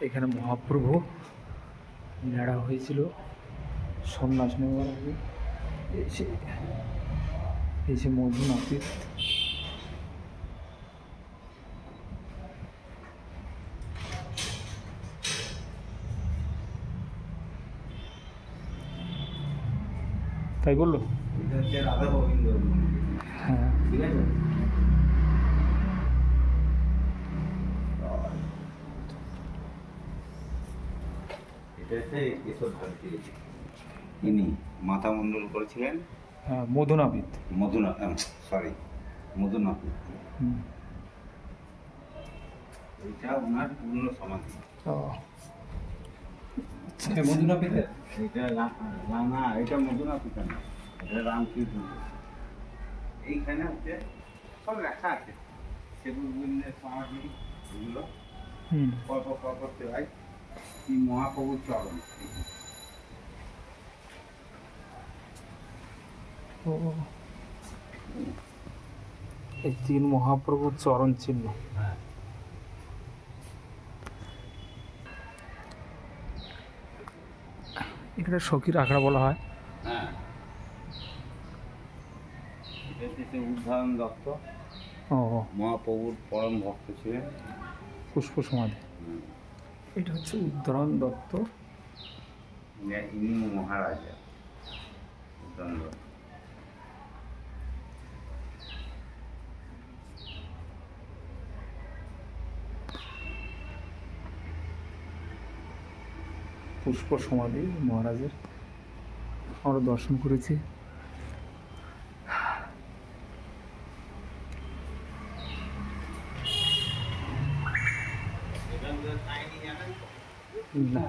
এখানে মহাপ্রভু নেড়া হয়েছিল সন্ন্যাস নেওয়ার আগে। এসে মধু নাপিত, তাই বললো। হ্যাঁ, ঠিক আছে। ইনি মাথা মণ্ডল করেছিলেন হ্যাঁ, মধু নাপিত। মধুনাপিত। এটা ওনার পূর্ণ সমাধি। মধুনাপিতের এটা না, এটা মধুনাপিত না, এটা রামকৃষ্ণ। এইখানে হচ্ছে সব লেখা আছে সেগুলোর সমাধি, এগুলো পরপর করতে হয়। এই মহাপ্রভুর চরণ। এই 3 মহাপ্রভুর চরণ চিহ্ন। হ্যাঁ, এখানে সখীর আখড়া বলা হয়। হ্যাঁ, এটা হচ্ছে উদ্ধারণ দত্ত, ও মহাপ্রভুর পরম ভক্ত ছিলেন। পুষ্প সমাধি। এটা হচ্ছে উদ্ধরণ দত্ত। ইনি মহারাজা উদ্ধারণ দত্ত। পুষ্প সমাধি মহারাজের আমরা দর্শন করেছি। না,